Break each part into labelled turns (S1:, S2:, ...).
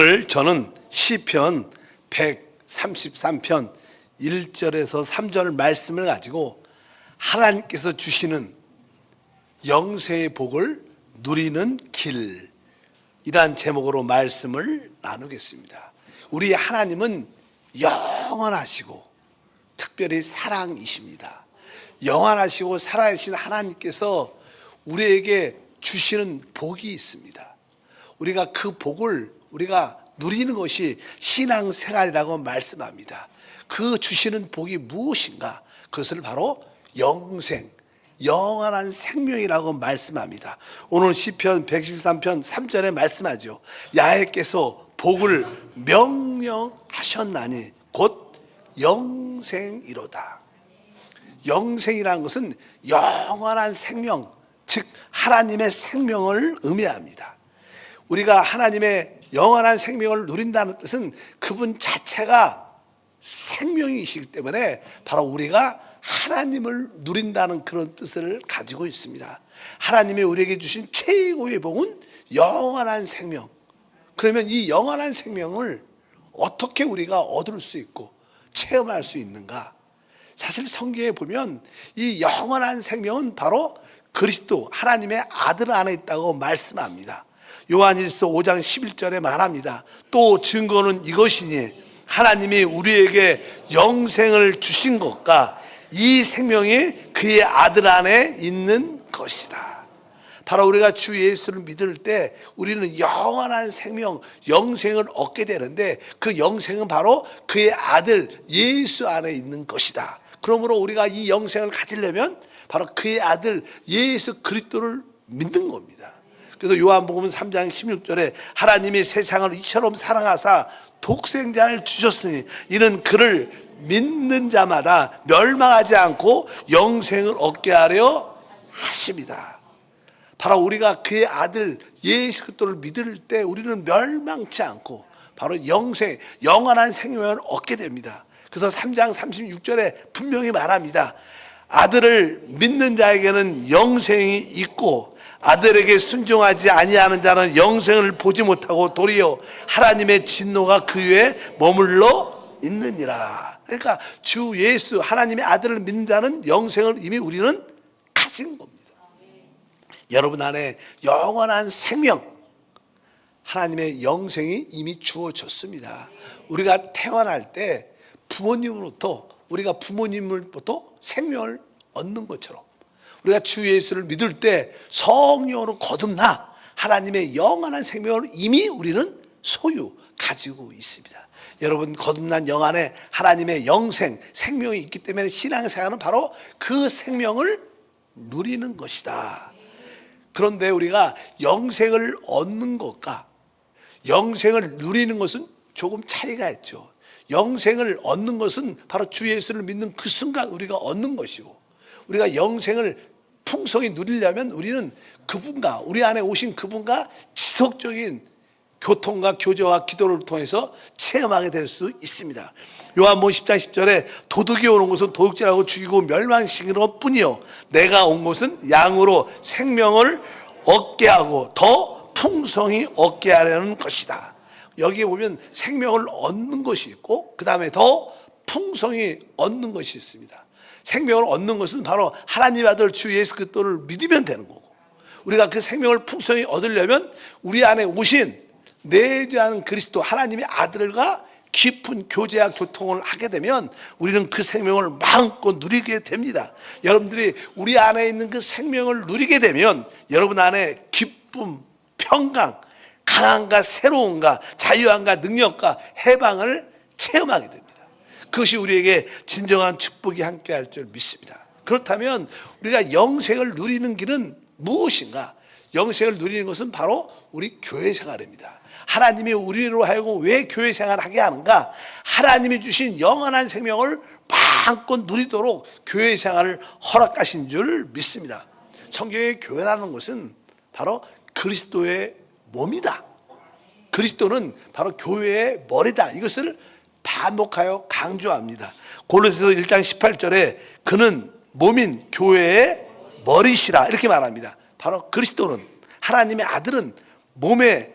S1: 오늘 저는 시편 133편 1절에서 3절 말씀을 가지고 하나님께서 주시는 영생의 복을 누리는 길이란 제목으로 말씀을 나누겠습니다. 우리 하나님은 영원하시고 특별히 사랑이십니다. 영원하시고 살아계신 하나님께서 우리에게 주시는 복이 있습니다. 우리가 그 복을 우리가 누리는 것이 신앙생활이라고 말씀합니다. 그 주시는 복이 무엇인가? 그것을 바로 영생, 영원한 생명이라고 말씀합니다. 오늘 시편 113편 3절에 말씀하죠. 야훼께서 복을 명령하셨나니 곧 영생이로다. 영생이라는 것은 영원한 생명, 즉 하나님의 생명을 의미합니다. 우리가 하나님의 영원한 생명을 누린다는 뜻은 그분 자체가 생명이시기 때문에 바로 우리가 하나님을 누린다는 그런 뜻을 가지고 있습니다. 하나님이 우리에게 주신 최고의 복은 영원한 생명. 그러면 이 영원한 생명을 어떻게 우리가 얻을 수 있고 체험할 수 있는가? 사실 성경에 보면 이 영원한 생명은 바로 그리스도 하나님의 아들 안에 있다고 말씀합니다. 요한일서 5장 11절에 말합니다. 또 증거는 이것이니 하나님이 우리에게 영생을 주신 것과 이 생명이 그의 아들 안에 있는 것이다. 바로 우리가 주 예수를 믿을 때 우리는 영원한 생명, 영생을 얻게 되는데 그 영생은 바로 그의 아들 예수 안에 있는 것이다. 그러므로 우리가 이 영생을 가지려면 바로 그의 아들 예수 그리스도를 믿는 겁니다. 그래서 요한복음 3장 16절에 하나님이 세상을 이처럼 사랑하사 독생자를 주셨으니 이는 그를 믿는 자마다 멸망하지 않고 영생을 얻게 하려 하십니다. 바로 우리가 그의 아들 예수 그리스도를 믿을 때 우리는 멸망치 않고 바로 영생, 영원한 생명을 얻게 됩니다. 그래서 3장 36절에 분명히 말합니다. 아들을 믿는 자에게는 영생이 있고 아들에게 순종하지 아니하는 자는 영생을 보지 못하고 도리어 하나님의 진노가 그 위에 머물러 있느니라. 그러니까 주 예수 하나님의 아들을 믿는 자는 영생을 이미 우리는 가진 겁니다. 여러분 안에 영원한 생명, 하나님의 영생이 이미 주어졌습니다. 우리가 태어날 때 부모님으로부터 우리가 부모님으로부터 생명을 얻는 것처럼 우리가 주 예수를 믿을 때 성령으로 거듭나 하나님의 영원한 생명을 이미 우리는 소유 가지고 있습니다. 여러분 거듭난 영 안에 하나님의 영생, 생명이 있기 때문에 신앙생활은 바로 그 생명을 누리는 것이다. 그런데 우리가 영생을 얻는 것과 영생을 누리는 것은 조금 차이가 있죠. 영생을 얻는 것은 바로 주 예수를 믿는 그 순간 우리가 얻는 것이고 우리가 영생을 풍성히 누리려면 우리는 그분과 우리 안에 오신 그분과 지속적인 교통과 교제와 기도를 통해서 체험하게 될 수 있습니다. 요한복음 10장 10절에 도둑이 오는 것은 도둑질하고 죽이고 멸망시키는 것뿐이요 내가 온 것은 양으로 생명을 얻게 하고 더 풍성히 얻게 하려는 것이다. 여기에 보면 생명을 얻는 것이 있고 그 다음에 더 풍성히 얻는 것이 있습니다. 생명을 얻는 것은 바로 하나님의 아들 주 예수 그리스도를 믿으면 되는 거고 우리가 그 생명을 풍성히 얻으려면 우리 안에 오신 내주하는 그리스도 하나님의 아들과 깊은 교제와 교통을 하게 되면 우리는 그 생명을 마음껏 누리게 됩니다. 여러분들이 우리 안에 있는 그 생명을 누리게 되면 여러분 안에 기쁨, 평강, 강함과 새로움과 자유함과 능력과 해방을 체험하게 됩니다. 그것이 우리에게 진정한 축복이 함께할 줄 믿습니다. 그렇다면 우리가 영생을 누리는 길은 무엇인가? 영생을 누리는 것은 바로 우리 교회 생활입니다. 하나님이 우리로 하여금 왜 교회 생활을 하게 하는가? 하나님이 주신 영원한 생명을 마음껏 누리도록 교회 생활을 허락하신 줄 믿습니다. 성경의 교회라는 것은 바로 그리스도의 몸이다. 그리스도는 바로 교회의 머리다. 이것을 반복하여 강조합니다. 골로새서 1장 18절에 그는 몸인 교회의 머리시라 이렇게 말합니다. 바로 그리스도는 하나님의 아들은 몸의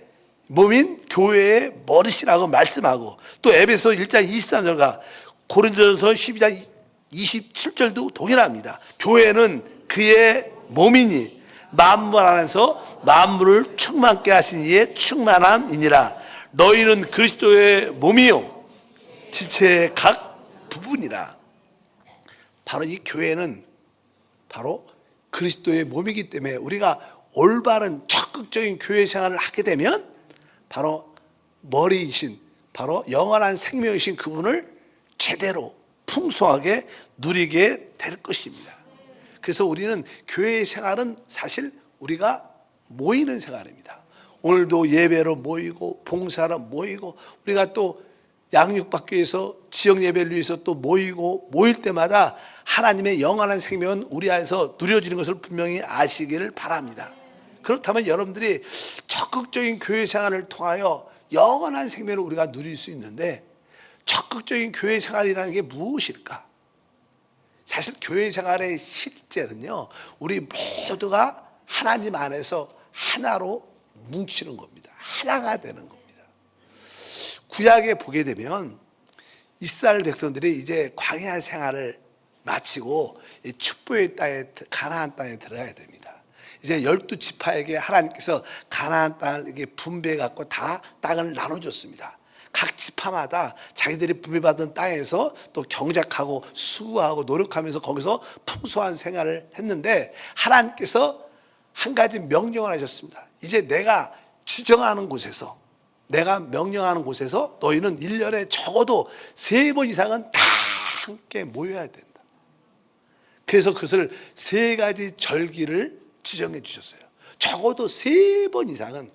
S1: 몸인 교회의 머리시라고 말씀하고, 또 에베소 1장 23절과 고린도전서 12장 27절도 동일합니다. 교회는 그의 몸이니 만물 안에서 만물을 충만케 하신 이의 충만함이니라. 너희는 그리스도의 몸이요 지체의 각 부분이라. 바로 이 교회는 바로 그리스도의 몸이기 때문에 우리가 올바른 적극적인 교회 생활을 하게 되면 바로 머리이신, 바로 영원한 생명이신 그분을 제대로 풍성하게 누리게 될 것입니다. 그래서 우리는 교회 생활은 사실 우리가 모이는 생활입니다. 오늘도 예배로 모이고 봉사로 모이고, 우리가 또 양육받기 위해서 지역 예배를 위해서 또 모이고, 모일 때마다 하나님의 영원한 생명은 우리 안에서 누려지는 것을 분명히 아시기를 바랍니다. 그렇다면 여러분들이 적극적인 교회 생활을 통하여 영원한 생명을 우리가 누릴 수 있는데, 적극적인 교회 생활이라는 게 무엇일까? 사실 교회 생활의 실제는요, 우리 모두가 하나님 안에서 하나로 뭉치는 겁니다. 하나가 되는 겁니다. 구약에 보게 되면 이스라엘 백성들이 이제 광야 생활을 마치고 축복의 땅에, 가나안 땅에 들어가야 됩니다. 이제 12지파에게 하나님께서 가나안 땅을 이게 분배해 갖고 다 땅을 나눠줬습니다. 각 지파마다 자기들이 분배받은 땅에서 또 경작하고 수고하고 노력하면서 거기서 풍성한 생활을 했는데, 하나님께서 한 가지 명령을 하셨습니다. 이제 내가 지정하는 곳에서, 내가 명령하는 곳에서 너희는 1년에 적어도 3번 이상은 다 함께 모여야 된다. 그래서 그것을 3가지 절기를 지정해 주셨어요. 적어도 3번 이상은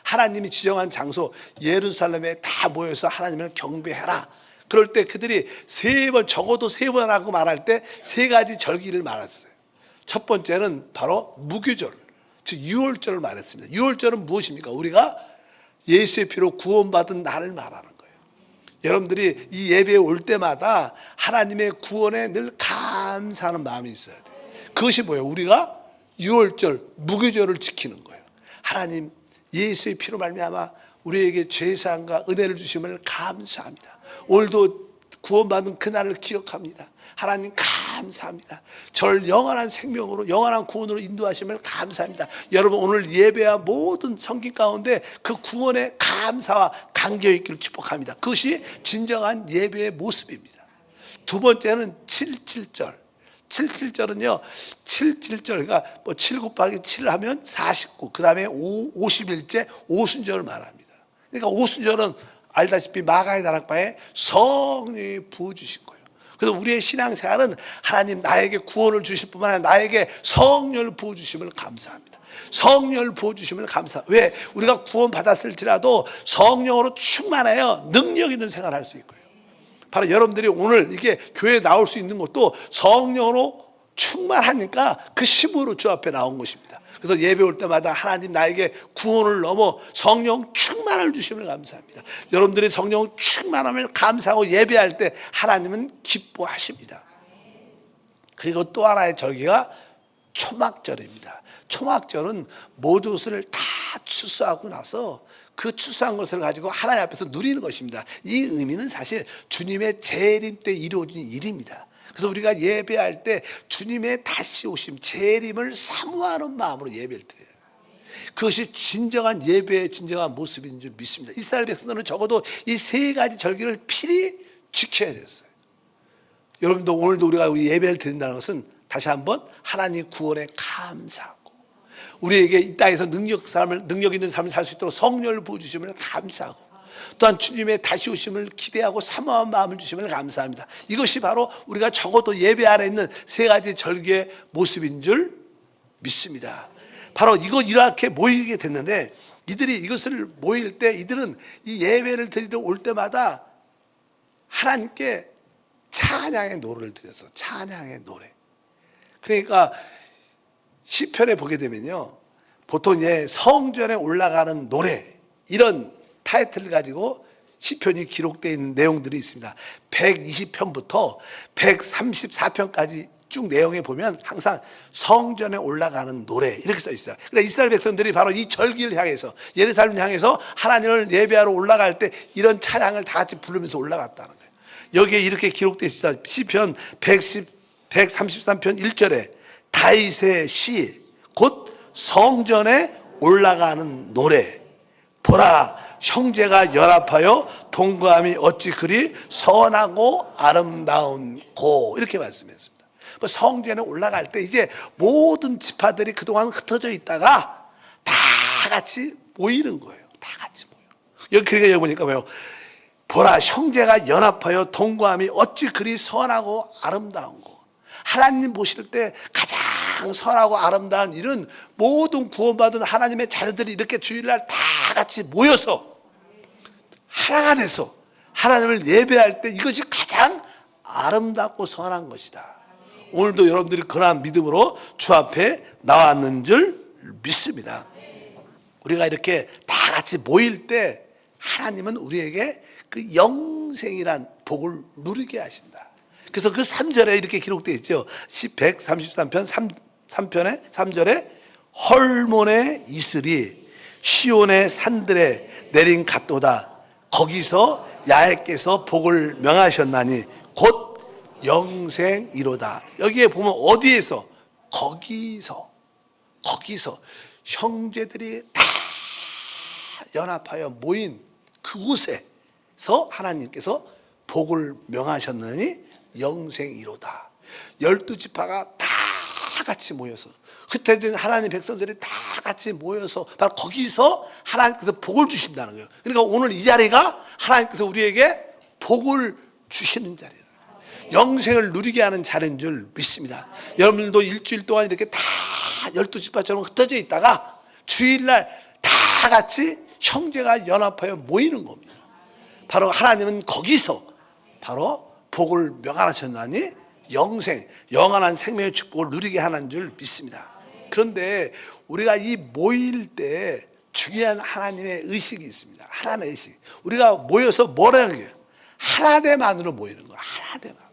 S1: 하나님이 지정한 장소 예루살렘에 다 모여서 하나님을 경배해라. 그럴 때 그들이 3번, 적어도 3번 하고 말할 때 3가지 절기를 말했어요. 첫 번째는 바로 무교절, 즉 유월절을 말했습니다. 유월절은 무엇입니까? 우리가 예수의 피로 구원받은 날을 말하는 거예요. 여러분들이 이 예배에 올 때마다 하나님의 구원에 늘 감사하는 마음이 있어야 돼요. 그것이 뭐예요? 우리가 유월절, 무교절을 지키는 거예요. 하나님 예수의 피로 말미암아 우리에게 죄사함과 은혜를 주심을 감사합니다. 오늘도 구원받은 그날을 기억합니다. 하나님 감사합니다. 저를 영원한 생명으로, 영원한 구원으로 인도하심을 감사합니다. 여러분, 오늘 예배와 모든 성경 가운데 그 구원의 감사와 감격이 있기를 축복합니다. 그것이 진정한 예배의 모습입니다. 두 번째는 77절. 77절은요, 77절, 그러니까 뭐 7 곱하기 7을 하면 49, 그 다음에 50일째 오순절을 말합니다. 그러니까 오순절은 알다시피 마가의 다락방에 성령이 부어주신 거예요. 그래서 우리의 신앙생활은 하나님 나에게 구원을 주실 뿐만 아니라 나에게 성령을 부어주심을 감사합니다. 성령을 부어주심을 감사합니다. 왜? 우리가 구원 받았을지라도 성령으로 충만하여 능력 있는 생활을 할 수 있고요. 바로 여러분들이 오늘 이게 교회에 나올 수 있는 것도 성령으로 충만하니까 그 힘으로 주 앞에 나온 것입니다. 그래서 예배 올 때마다 하나님 나에게 구원을 넘어 성령 충만을 주심을 감사합니다. 여러분들이 성령 충만함을 감사하고 예배할 때 하나님은 기뻐하십니다. 그리고 또 하나의 절기가 초막절입니다. 초막절은 모든 것을 다 추수하고 나서 그 추수한 것을 가지고 하나님 앞에서 누리는 것입니다. 이 의미는 사실 주님의 재림 때 이루어진 일입니다. 그래서 우리가 예배할 때 주님의 다시 오심, 재림을 사모하는 마음으로 예배를 드려요. 그것이 진정한 예배의 진정한 모습인 줄 믿습니다. 이스라엘 백성들은 적어도 이 3가지 절기를 필히 지켜야 됐어요. 여러분도 오늘도 우리가 예배를 드린다는 것은 다시 한번 하나님 구원에 감사하고, 우리에게 이 땅에서 능력 있는 삶을 살 수 있도록 성령을 부어주심을 감사하고, 또한 주님의 다시 오심을 기대하고 사모한 마음을 주심을 감사합니다. 이것이 바로 우리가 적어도 예배 안에 있는 3가지 절기의 모습인 줄 믿습니다. 바로 이렇게 모이게 됐는데, 이들이 이것을 모일 때 이들은 이 예배를 드리러 올 때마다 하나님께 찬양의 노래를 드려서, 찬양의 노래. 그러니까 시편에 보게 되면요, 보통 성전에 올라가는 노래, 이런 타이틀을 가지고 시편이 기록되어 있는 내용들이 있습니다. 120편부터 134편까지 쭉 내용에 보면 항상 성전에 올라가는 노래 이렇게 써 있어요. 그러니까 이스라엘 백성들이 바로 이 절기를 향해서, 예루살렘을 향해서 하나님을 예배하러 올라갈 때 이런 찬양을 다 같이 부르면서 올라갔다는 거예요. 여기에 이렇게 기록되어 있습니다. 시편 133편 1절에 다윗의 시, 곧 성전에 올라가는 노래. 보라, 형제가 연합하여 동거함이 어찌 그리 선하고 아름다운고, 이렇게 말씀했습니다. 성전에 올라갈 때 이제 모든 지파들이 그동안 흩어져 있다가 다 같이 모이는 거예요. 다 같이 모여. 그러니까 여기 보니까 뭐예요? 보라, 형제가 연합하여 동거함이 어찌 그리 선하고 아름다운고. 하나님 보실 때 가장 선하고 아름다운 일은 모든 구원받은 하나님의 자녀들이 이렇게 주일날 다 같이 모여서 하나가 돼서 하나님을 예배할 때 이것이 가장 아름답고 선한 것이다. 오늘도 여러분들이 그러한 믿음으로 주 앞에 나왔는 줄 믿습니다. 우리가 이렇게 다 같이 모일 때 하나님은 우리에게 그 영생이란 복을 누리게 하신다. 그래서 그 3절에 이렇게 기록되어 있죠. 133편 3편에 3절에 헐몬의 이슬이 시온의 산들에 내린 같도다. 거기서 야훼께서 복을 명하셨나니 곧 영생이로다. 여기에 보면 어디에서? 거기서 형제들이 다 연합하여 모인 그곳에서 하나님께서 복을 명하셨느니 영생이로다. 12지파가 다 같이 모여서, 그때 하나님 백성들이 다 같이 모여서 바로 거기서 하나님께서 복을 주신다는 거예요. 그러니까 오늘 이 자리가 하나님께서 우리에게 복을 주시는 자리예요. 영생을 누리게 하는 자리인 줄 믿습니다. 여러분들도 일주일 동안 이렇게 다 12지파처럼 흩어져 있다가 주일날 다 같이 형제가 연합하여 모이는 겁니다. 바로 하나님은 거기서 바로 복을 명하셨나니 영생, 영원한 생명의 축복을 누리게 하는 줄 믿습니다. 그런데 우리가 이 모일 때 중요한 하나님의 의식이 있습니다. 하나님의 의식. 우리가 모여서 뭐라는 거예요? 하나됨만으로 모이는 거예요. 하나됨만.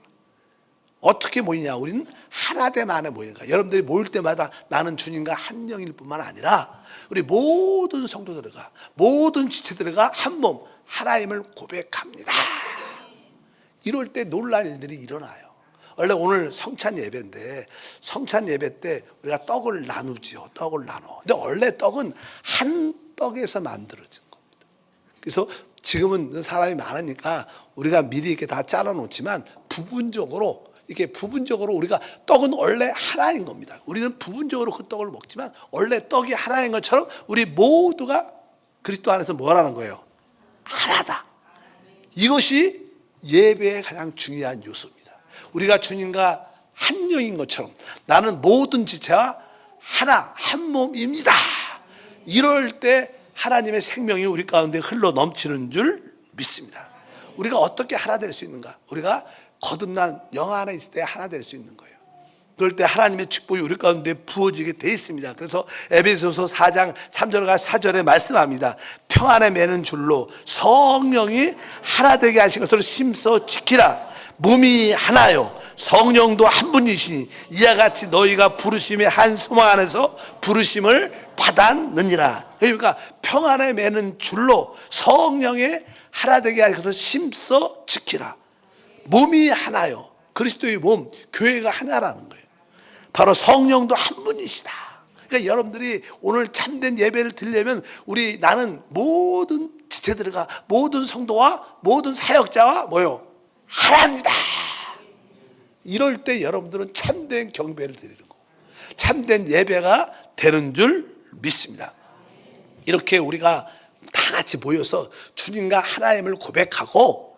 S1: 어떻게 모이냐? 우리는 하나됨 안에 모이는 거예요. 여러분들이 모일 때마다 나는 주님과 한 영일 뿐만 아니라 우리 모든 성도들과 모든 지체들과 한 몸 하나님을 고백합니다. 이럴 때 놀랄 일들이 일어나요. 원래 오늘 성찬 예배인데 성찬 예배 때 우리가 떡을 나누죠. 떡을 나눠. 근데 원래 떡은 한 떡에서 만들어진 겁니다. 그래서 지금은 사람이 많으니까 우리가 미리 이렇게 다 잘라 놓지만 부분적으로 우리가 떡은 원래 하나인 겁니다. 우리는 부분적으로 그 떡을 먹지만 원래 떡이 하나인 것처럼 우리 모두가 그리스도 안에서 뭐라는 거예요? 하나다. 이것이 예배의 가장 중요한 요소입니다. 우리가 주님과 한 영인 것처럼 나는 모든 지체와 하나, 한 몸입니다. 이럴 때 하나님의 생명이 우리 가운데 흘러 넘치는 줄 믿습니다. 우리가 어떻게 하나 될 수 있는가? 우리가 거듭난 영 안에 있을 때 하나 될 수 있는 거예요. 그럴 때 하나님의 축복이 우리 가운데 부어지게 되어 있습니다. 그래서 에베소서 4장 3절과 4절에 말씀합니다. 평안에 매는 줄로 성령이 하나 되게 하신 것을 심써 지키라. 몸이 하나요 성령도 한 분이시니 이와 같이 너희가 부르심의 한 소망 안에서 부르심을 받았느니라. 그러니까 평안에 매는 줄로 성령의 하나 되게 하신 것을 심써 지키라. 몸이 하나요. 그리스도의 몸, 교회가 하나라는 거예요. 바로 성령도 한 분이시다. 그러니까 여러분들이 오늘 참된 예배를 드리려면 나는 모든 지체들과 모든 성도와 모든 사역자와 뭐요? 하나입니다. 이럴 때 여러분들은 참된 경배를 드리는 거고 참된 예배가 되는 줄 믿습니다. 이렇게 우리가 다 같이 모여서 주님과 하나님을 고백하고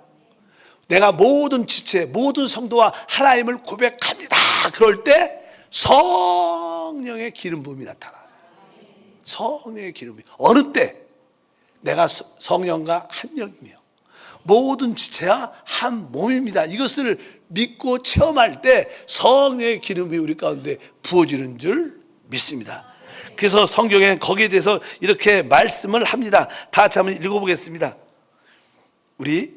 S1: 내가 모든 지체, 모든 성도와 하나님을 고백합니다. 그럴 때 성령의 기름 부음이 나타나요. 성령의 기름 부음이. 어느 때 내가 성령과 한 영이며 모든 지체와 한 몸입니다. 이것을 믿고 체험할 때 성령의 기름 부음이 우리 가운데 부어지는 줄 믿습니다. 그래서 성경에 거기에 대해서 이렇게 말씀을 합니다. 다 같이 한번 읽어보겠습니다. 우리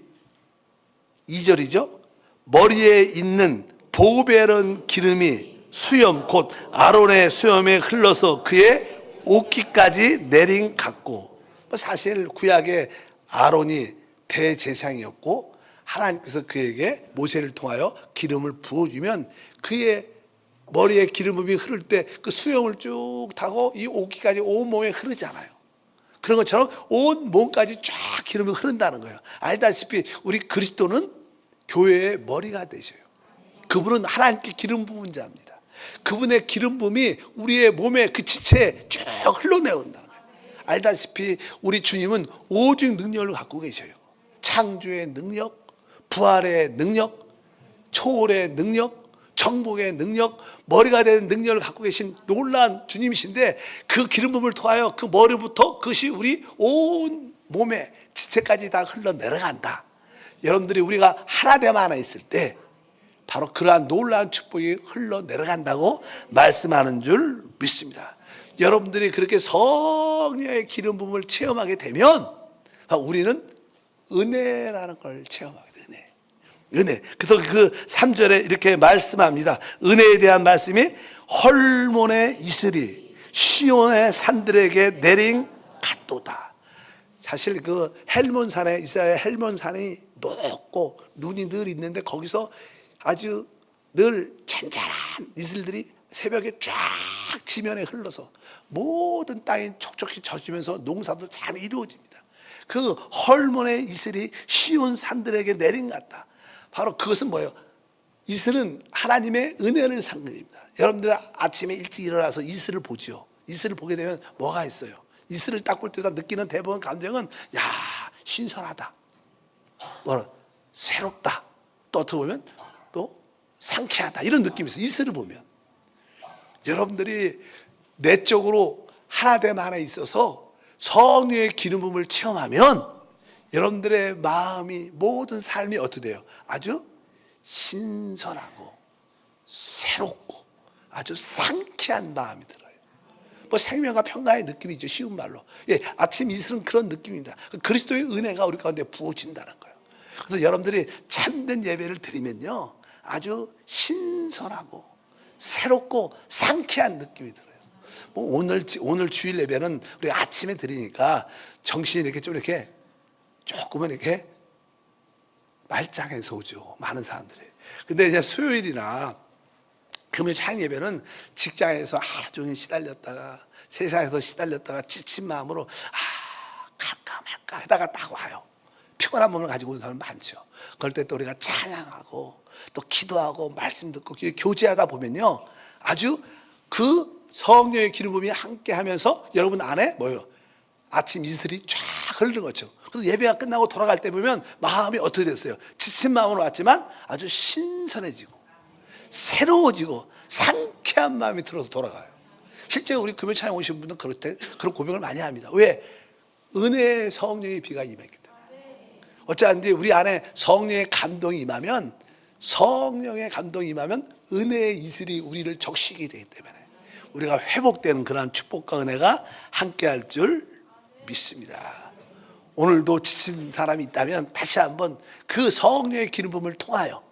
S1: 2절이죠. 머리에 있는 보배른 기름이 수염 곧 아론의 수염에 흘러서 그의 옷깃까지 내린 같고, 사실 구약의 아론이 대제사장이었고 하나님께서 그에게 모세를 통하여 기름을 부어주면 그의 머리에 기름이 흐를 때 그 수염을 쭉 타고 이 옷깃까지 온 몸에 흐르잖아요. 그런 것처럼 온 몸까지 쫙 기름이 흐른다는 거예요. 알다시피 우리 그리스도는 교회의 머리가 되셔요. 그분은 하나님께 기름 부은 자입니다. 그분의 기름 부음이 우리의 몸에 그 지체에 쭉 흘러내온다는 거예요. 알다시피 우리 주님은 오직 능력을 갖고 계셔요. 창조의 능력, 부활의 능력, 초월의 능력, 정복의 능력, 머리가 되는 능력을 갖고 계신 놀라운 주님이신데, 그 기름 부음을 통하여 그 머리부터 그것이 우리 온 몸에 지체까지 다 흘러내려간다. 여러분들이 우리가 하나됨 안에 있을 때 바로 그러한 놀라운 축복이 흘러내려간다고 말씀하는 줄 믿습니다. 여러분들이 그렇게 성령의 기름 부음을 체험하게 되면 우리는 은혜라는 걸 체험하게 돼. 은혜. 그래서 그 3절에 이렇게 말씀합니다. 은혜에 대한 말씀이 헐몬의 이슬이 시온의 산들에게 내린 같도다. 사실 그 헬몬산에, 이스라엘 헬몬산이 높고 눈이 늘 있는데 거기서 아주 늘 잔잔한 이슬들이 새벽에 쫙 지면에 흘러서 모든 땅이 촉촉히 젖으면서 농사도 잘 이루어집니다. 그 헐몬의 이슬이 시온 산들에게 내린 것 같다. 바로 그것은 뭐예요? 이슬은 하나님의 은혜를 상징입니다. 여러분들 아침에 일찍 일어나서 이슬을 보죠. 이슬을 보게 되면 뭐가 있어요? 이슬을 딱 볼 때마다 느끼는 대부분 감정은 야, 신선하다, 뭐라, 새롭다, 또 어떻게 보면 또 상쾌하다, 이런 느낌이 있어요. 이슬을 보면 여러분들이 내적으로 하나됨 안에 있어서 성령의 기름 부음을 체험하면 여러분들의 마음이, 모든 삶이 어떻게 돼요? 아주 신선하고 새롭고 아주 상쾌한 마음이 들어요. 뭐 생명과 평강의 느낌이죠, 쉬운 말로. 예, 아침 이슬은 그런 느낌입니다. 그리스도의 은혜가 우리 가운데 부어진다는 거예요. 그래서 여러분들이 참된 예배를 드리면요, 아주 신선하고 새롭고 상쾌한 느낌이 들어요. 뭐 오늘 주일 예배는 우리 아침에 드리니까 정신이 이렇게 좀 이렇게 조금은 이렇게 말짱해서 오죠, 많은 사람들이. 근데 이제 수요일이나 금요일 찬양 예배는 직장에서 하루 종일 시달렸다가, 세상에서 시달렸다가 지친 마음으로 갈까 말까 하다가 딱 와요. 피곤한 몸을 가지고 온 사람 많죠. 그럴 때 또 우리가 찬양하고 또 기도하고 말씀 듣고 교제하다 보면요, 아주 그 성령의 기름 부음이 함께 하면서 여러분 안에 뭐예요? 아침 이슬이 쫙 흐르는 거죠. 그래서 예배가 끝나고 돌아갈 때 보면 마음이 어떻게 됐어요? 지친 마음으로 왔지만 아주 신선해지고 새로워지고 상쾌한 마음이 들어서 돌아가요. 실제 우리 금요 찬양 오신 분들은 그럴 때 그런 고백을 많이 합니다. 왜? 은혜의 성령의 비가 임했기 때문에. 어쩌한지 우리 안에 성령의 감동이 임하면, 성령의 감동이 임하면 은혜의 이슬이 우리를 적시게 되기 때문에 우리가 회복되는 그러한 축복과 은혜가 함께할 줄 믿습니다. 오늘도 지친 사람이 있다면 다시 한번 그 성령의 기름 부음을 통하여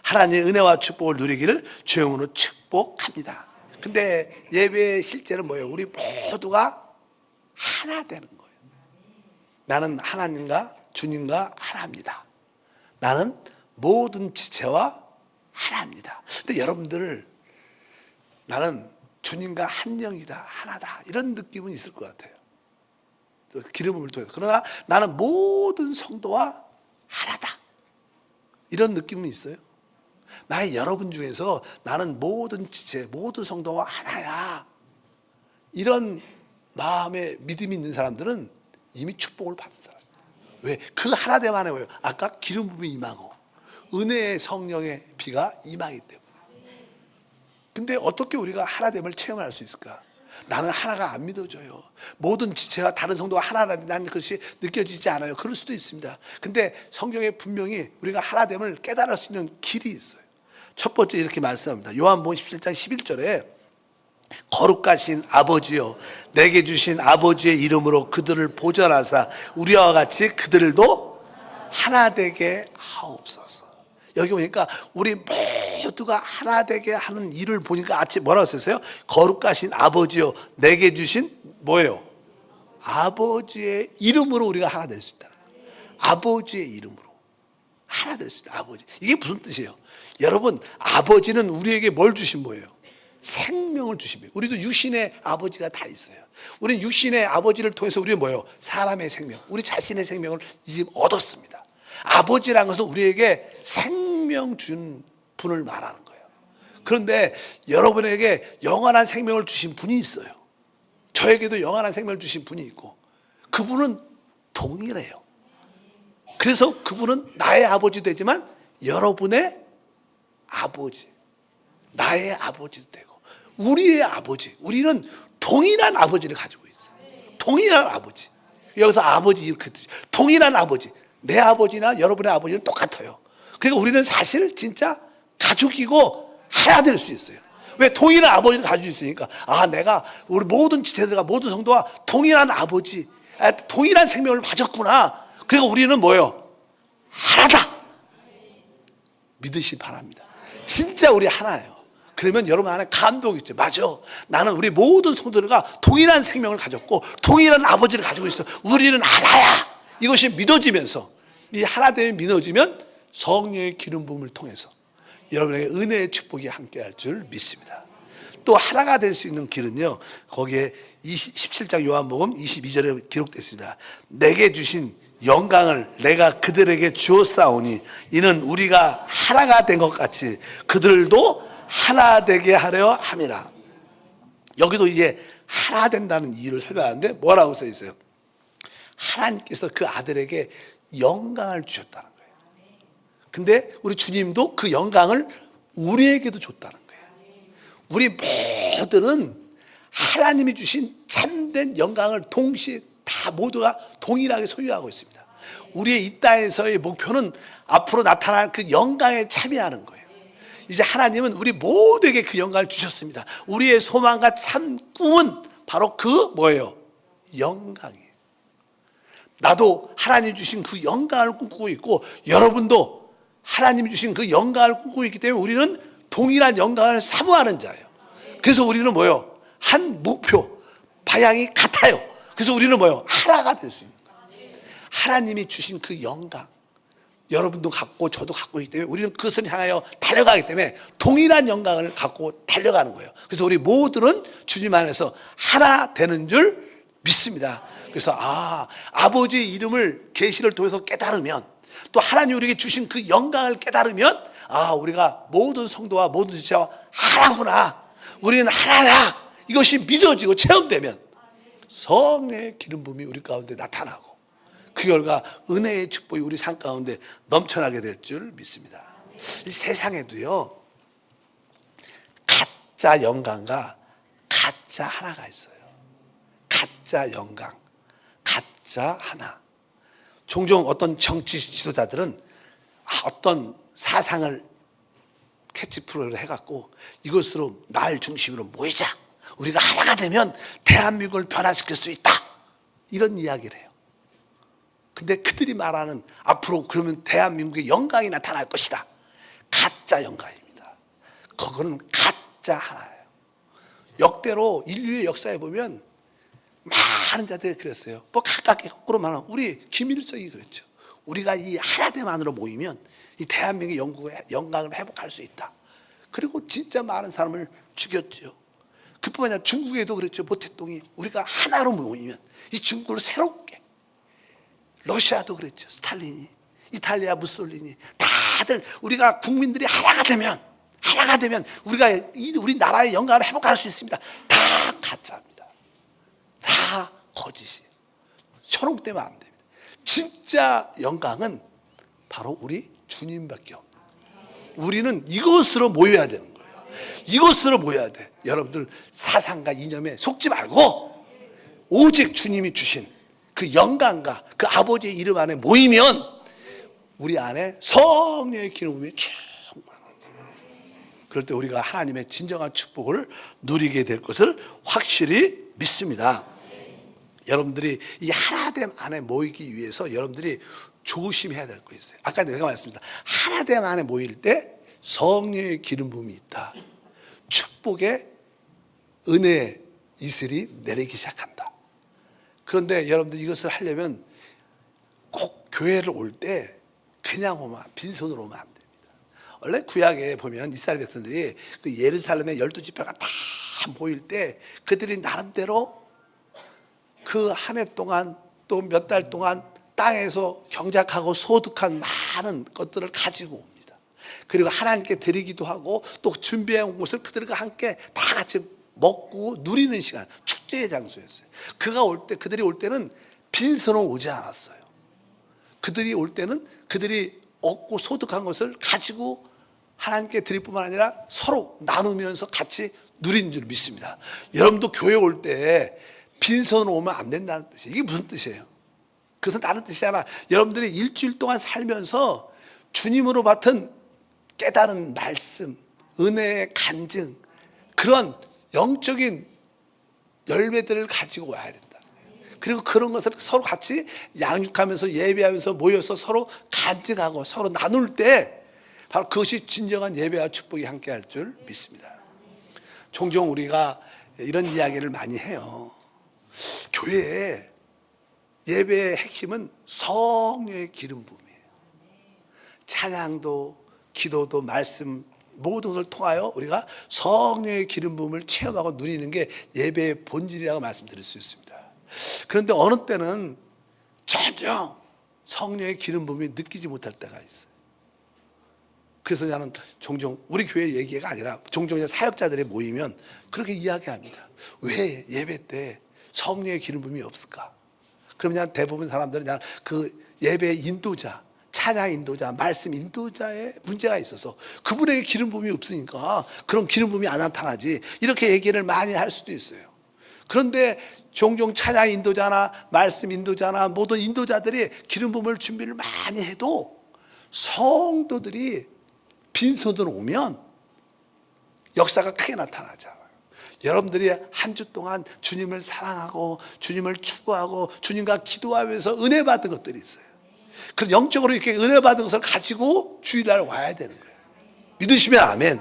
S1: 하나님의 은혜와 축복을 누리기를 주영으로 축복합니다. 근데 예배의 실제는 뭐예요? 우리 모두가 하나 되는 거예요. 나는 하나님과 주님과 하나입니다. 나는 모든 지체와 하나입니다. 근데 여러분들, 나는 주님과 한 영이다, 하나다, 이런 느낌은 있을 것 같아요. 기름 부음을 통해서. 그러나 나는 모든 성도와 하나다, 이런 느낌은 있어요? 나의 여러분 중에서 나는 모든 지체, 모든 성도와 하나야, 이런 마음의 믿음이 있는 사람들은 이미 축복을 받은 사람이에요. 왜? 그 하나됨 안에 뭐예요? 아까 기름 부음이 임하고 은혜의 성령의 비가 임하기 때문에. 근데 어떻게 우리가 하나됨을 체험할 수 있을까? 나는 하나가 안 믿어져요. 모든 지체와 다른 성도가 하나라는 것이 느껴지지 않아요. 그럴 수도 있습니다. 근데 성경에 분명히 우리가 하나됨을 깨달을 수 있는 길이 있어요. 첫 번째 이렇게 말씀합니다. 요한복음 17장 11절에 거룩하신 아버지여, 내게 주신 아버지의 이름으로 그들을 보전하사 우리와 같이 그들도 하나 되게 하옵소서. 여기 보니까 우리 모두가 하나 되게 하는 일을 보니까 아침 뭐라고 썼어요? 거룩하신 아버지여 내게 주신 뭐예요? 아버지의 이름으로 우리가 하나 될 수 있다. 아버지의 이름으로 하나 될 수 있다. 아버지. 이게 무슨 뜻이에요? 여러분, 아버지는 우리에게 뭘 주신 거예요? 생명을 주신 거예요. 우리도 육신의 아버지가 다 있어요. 우리는 육신의 아버지를 통해서 우리는 뭐예요? 사람의 생명, 우리 자신의 생명을 지금 얻었습니다. 아버지라는 것은 우리에게 생명 준 분을 말하는 거예요. 그런데 여러분에게 영원한 생명을 주신 분이 있어요. 저에게도 영원한 생명을 주신 분이 있고 그분은 동일해요. 그래서 그분은 나의 아버지도 되지만 여러분의 아버지, 나의 아버지도 되고 우리의 아버지, 우리는 동일한 아버지를 가지고 있어요. 동일한 아버지. 여기서 아버지 그 동일한 아버지. 내 아버지나 여러분의 아버지는 똑같아요. 그러니까 우리는 사실 진짜 가족이고 하나 될 수 있어요. 왜? 동일한 아버지를 가지고 있으니까. 내가 우리 모든 지체들과 모든 성도와 동일한 아버지, 동일한 생명을 가졌구나. 그러니까 우리는 뭐예요? 하나다. 믿으시 바랍니다. 진짜 우리 하나예요. 그러면 여러분 안에 감동이 있죠. 맞아. 나는 우리 모든 성도들과 동일한 생명을 가졌고 동일한 아버지를 가지고 있어. 우리는 하나야. 이것이 믿어지면서 이 하나됨이 믿어지면 성령의 기름 부음을 통해서 여러분에게 은혜의 축복이 함께할 줄 믿습니다. 또 하나가 될 수 있는 길은요, 거기에 17장 요한복음 22절에 기록됐습니다. 내게 주신 영광을 내가 그들에게 주었사오니 이는 우리가 하나가 된 것 같이 그들도 하나 되게 하려 함이라. 여기도 이제 하나 된다는 이유를 설명하는데 뭐라고 써 있어요? 하나님께서 그 아들에게 영광을 주셨다는 거예요. 근데 우리 주님도 그 영광을 우리에게도 줬다는 거예요. 우리 모두는 하나님이 주신 참된 영광을 동시에 다 모두가 동일하게 소유하고 있습니다. 우리의 이 땅에서의 목표는 앞으로 나타날 그 영광에 참여하는 거예요. 이제 하나님은 우리 모두에게 그 영광을 주셨습니다. 우리의 소망과 참 꿈은 바로 그 뭐예요? 영광이에요. 나도 하나님 주신 그 영광을 꿈꾸고 있고 여러분도 하나님이 주신 그 영광을 꿈꾸고 있기 때문에 우리는 동일한 영광을 사모하는 자예요. 그래서 우리는 뭐예요? 한 목표, 방향이 같아요. 그래서 우리는 뭐예요? 하나가 될 수 있는 거예요. 하나님이 주신 그 영광 여러분도 갖고 저도 갖고 있기 때문에 우리는 그것을 향하여 달려가기 때문에 동일한 영광을 갖고 달려가는 거예요. 그래서 우리 모두는 주님 안에서 하나 되는 줄 믿습니다. 그래서 아버지의 이름을 계시를 통해서 깨달으면 또 하나님 우리에게 주신 그 영광을 깨달으면 우리가 모든 성도와 모든 지체와 하나구나. 우리는 하나야. 이것이 믿어지고 체험되면 성령의 기름 부음이 우리 가운데 나타나고 그 결과 은혜의 축복이 우리 삶 가운데 넘쳐나게 될 줄 믿습니다. 이 세상에도요 가짜 영광과 가짜 하나가 있어요. 가짜 영광, 가짜 하나. 종종 어떤 정치 지도자들은 어떤 사상을 캐치프로를 해갖고 이것으로 날 중심으로 모이자. 우리가 하나가 되면 대한민국을 변화시킬 수 있다. 이런 이야기를 해요. 근데 그들이 말하는 앞으로 그러면 대한민국의 영광이 나타날 것이다. 가짜 영광입니다. 그거는 가짜 하나예요. 역대로 인류의 역사에 보면 많은 자들이 그랬어요. 가깝게 거꾸로 말하면 우리 김일성이 그랬죠. 우리가 이 하나됨만으로 모이면 이 대한민국의 영광을 회복할 수 있다. 그리고 진짜 많은 사람을 죽였죠. 그뿐만 아니라 중국에도 그랬죠. 모택동이 우리가 하나로 모이면 이 중국을 새롭게, 러시아도 그랬죠. 스탈린이, 이탈리아 무솔리니, 다들 우리가 국민들이 하나가 되면 우리가 우리 나라의 영광을 회복할 수 있습니다. 다 가짜입니다. 다 거짓이에요. 현혹되면 안 됩니다. 진짜 영광은 바로 우리 주님밖에 없는 거예요. 우리는 이것으로 모여야 되는 거예요. 이것으로 모여야 돼. 여러분들 사상과 이념에 속지 말고 오직 주님이 주신 그 영광과 그 아버지의 이름 안에 모이면 우리 안에 성령의 기름이 충만하죠. 그럴 때 우리가 하나님의 진정한 축복을 누리게 될 것을 확실히 믿습니다. 여러분들이 이 하나됨 안에 모이기 위해서 여러분들이 조심해야 될 거 있어요. 아까 내가 말했습니다. 하나됨 안에 모일 때 성령의 기름 부음이 있다. 축복의 은혜의 이슬이 내리기 시작한다. 그런데 여러분들 이것을 하려면 꼭 교회를 올 때 그냥 오면, 빈손으로 오면 안 됩니다. 원래 구약에 보면 이스라엘 백성들이 그 예루살렘의 12지파가 다 모일 때 그들이 나름대로 그 한 해 동안 또 몇 달 동안 땅에서 경작하고 소득한 많은 것들을 가지고 옵니다. 그리고 하나님께 드리기도 하고 또 준비해 온 것을 그들과 함께 다 같이 먹고 누리는 시간, 축제의 장소였어요. 그들이 올 때는 빈손으로 오지 않았어요. 그들이 올 때는 그들이 얻고 소득한 것을 가지고 하나님께 드릴 뿐만 아니라 서로 나누면서 같이 누리는 줄 믿습니다. 여러분도 교회 올 때 빈손으로 오면 안 된다는 뜻이에요. 이게 무슨 뜻이에요? 그것은 다른 뜻이 아니라 여러분들이 일주일 동안 살면서 주님으로 받은 깨달은 말씀, 은혜의 간증, 그런 영적인 열매들을 가지고 와야 된다. 그리고 그런 것을 서로 같이 양육하면서 예배하면서 모여서 서로 간증하고 서로 나눌 때 바로 그것이 진정한 예배와 축복이 함께할 줄 믿습니다. 종종 우리가 이런 이야기를 많이 해요. 교회에 예배의 핵심은 성령의 기름 부음이에요. 찬양도 기도도 말씀 모든 것을 통하여 우리가 성령의 기름 부음을 체험하고 누리는 게 예배의 본질이라고 말씀드릴 수 있습니다. 그런데 어느 때는 전혀 성령의 기름 부음이 느끼지 못할 때가 있어요. 그래서 나는 종종 우리 교회 얘기가 아니라 종종 사역자들이 모이면 그렇게 이야기합니다. 왜 예배 때 성령의 기름 부음이 없을까? 그러면 대부분 사람들은 그냥 그 예배 인도자, 찬양 인도자, 말씀 인도자의 문제가 있어서 그분에게 기름 부음이 없으니까 그런 기름 부음이 안 나타나지, 이렇게 얘기를 많이 할 수도 있어요. 그런데 종종 찬양 인도자나 말씀 인도자나 모든 인도자들이 기름 부음을 준비를 많이 해도 성도들이 빈손으로 오면 역사가 크게 나타나죠. 여러분들이 한 주 동안 주님을 사랑하고 주님을 추구하고 주님과 기도하면서 은혜 받은 것들이 있어요. 그럼 영적으로 이렇게 은혜 받은 것을 가지고 주일날 와야 되는 거예요. 믿으시면 아멘.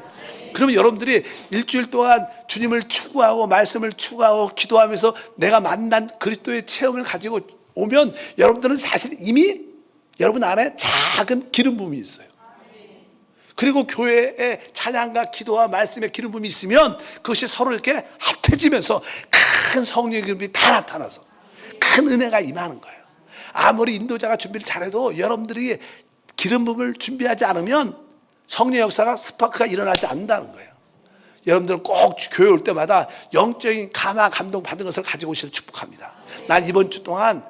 S1: 그러면 여러분들이 일주일 동안 주님을 추구하고 말씀을 추구하고 기도하면서 내가 만난 그리스도의 체험을 가지고 오면 여러분들은 사실 이미 여러분 안에 작은 기름 부음이 있어요. 그리고 교회에 찬양과 기도와 말씀의 기름 부음이 있으면 그것이 서로 이렇게 합해지면서 큰 성령의 기름이 다 나타나서 큰 은혜가 임하는 거예요. 아무리 인도자가 준비를 잘해도 여러분들이 기름 부음을 준비하지 않으면 성령 역사가 스파크가 일어나지 않는다는 거예요. 여러분들은 꼭 교회 올 때마다 영적인 감화 감동 받은 것을 가지고 오시를 축복합니다. 난 이번 주 동안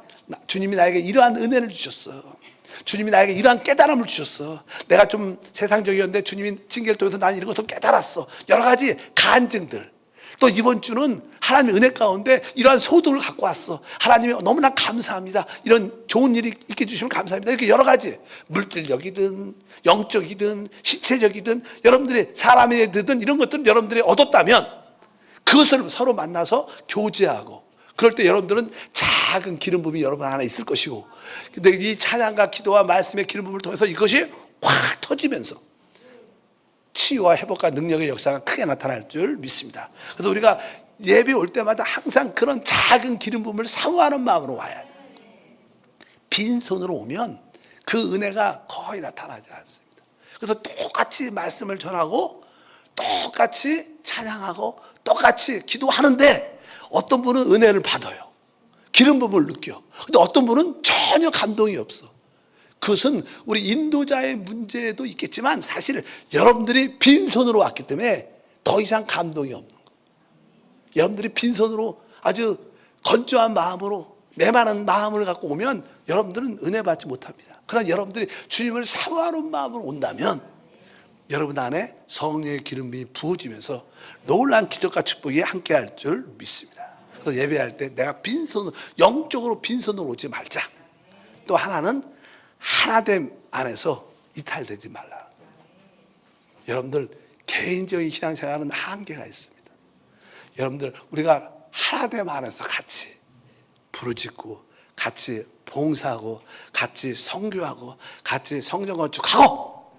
S1: 주님이 나에게 이러한 은혜를 주셨어. 주님이 나에게 이러한 깨달음을 주셨어. 내가 좀 세상적이었는데 주님이 징계를 통해서 난 이런 것을 깨달았어. 여러 가지 간증들. 또 이번 주는 하나님의 은혜 가운데 이러한 소득을 갖고 왔어. 하나님이 너무나 감사합니다. 이런 좋은 일이 있게 해주시면 감사합니다. 이렇게 여러 가지 물질적이든 영적이든 신체적이든 여러분들이 사람에 되든 이런 것들을 여러분들이 얻었다면 그것을 서로 만나서 교제하고, 그럴 때 여러분들은 작은 기름 부음이 여러분 안에 있을 것이고, 근데 이 찬양과 기도와 말씀의 기름 부음을 통해서 이것이 확 터지면서 치유와 회복과 능력의 역사가 크게 나타날 줄 믿습니다. 그래서 우리가 예배 올 때마다 항상 그런 작은 기름 부음을 사모하는 마음으로 와야 해요. 빈손으로 오면 그 은혜가 거의 나타나지 않습니다. 그래서 똑같이 말씀을 전하고 똑같이 찬양하고 똑같이 기도하는데 어떤 분은 은혜를 받아요. 기름 부음을 느껴. 근데 어떤 분은 전혀 감동이 없어. 그것은 우리 인도자의 문제도 있겠지만 사실 여러분들이 빈손으로 왔기 때문에 더 이상 감동이 없는 거예요. 여러분들이 빈손으로 아주 건조한 마음으로 메마른 마음을 갖고 오면 여러분들은 은혜 받지 못합니다. 그러나 여러분들이 주님을 사모하는 마음으로 온다면 여러분 안에 성령의 기름이 부어지면서 놀라운 기적과 축복이 함께할 줄 믿습니다. 그래서 예배할 때 내가 빈손으로, 영적으로 빈손으로 오지 말자. 또 하나는 하나됨 안에서 이탈되지 말라. 여러분들 개인적인 신앙생활은 한계가 있습니다. 여러분들 우리가 하나됨 안에서 같이 부르짖고 같이 봉사하고 같이 선교하고 같이 성전 건축하고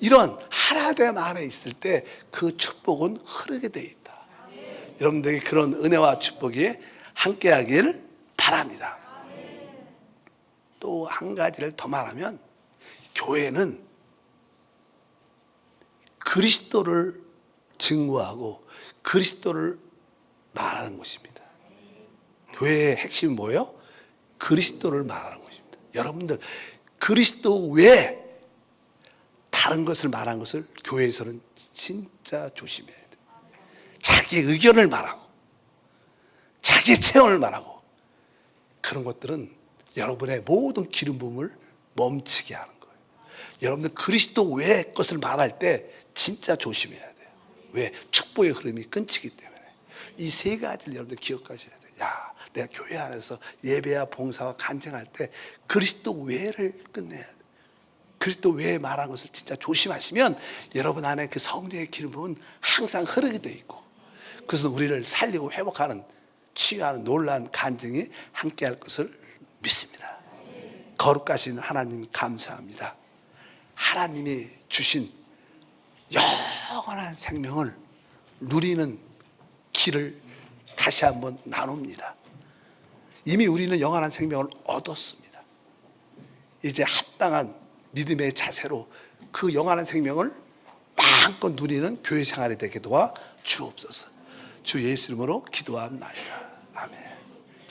S1: 이런 하나됨 안에 있을 때 그 축복은 흐르게 돼 있다. 여러분들에게 그런 은혜와 축복이 함께하길 바랍니다. 또 한 가지를 더 말하면 교회는 그리스도를 증거하고 그리스도를 말하는 것입니다. 교회의 핵심이 뭐예요? 그리스도를 말하는 것입니다. 여러분들 그리스도 외에 다른 것을 말하는 것을 교회에서는 진짜 조심해야 돼요. 자기 의견을 말하고 자기 체험을 말하고 그런 것들은 여러분의 모든 기름 부음을 멈추게 하는 거예요. 여러분들 그리스도 외의 것을 말할 때 진짜 조심해야 돼요. 왜? 축복의 흐름이 끊기기 때문에. 이 세 가지를 여러분들 기억하셔야 돼요. 야, 내가 교회 안에서 예배와 봉사와 간증할 때 그리스도 외를 끝내야 돼요. 그리스도 외에 말한 것을 진짜 조심하시면 여러분 안에 그 성령의 기름 부음은 항상 흐르게 돼 있고, 그래서 우리를 살리고 회복하는 치유하는 놀라운 간증이 함께할 것을 믿습니다. 거룩하신 하나님 감사합니다. 하나님이 주신 영원한 생명을 누리는 길을 다시 한번 나눕니다. 이미 우리는 영원한 생명을 얻었습니다. 이제 합당한 믿음의 자세로 그 영원한 생명을 마음껏 누리는 교회 생활이 되게 도와 주옵소서. 주 예수 이름으로 기도합나이다. 아멘.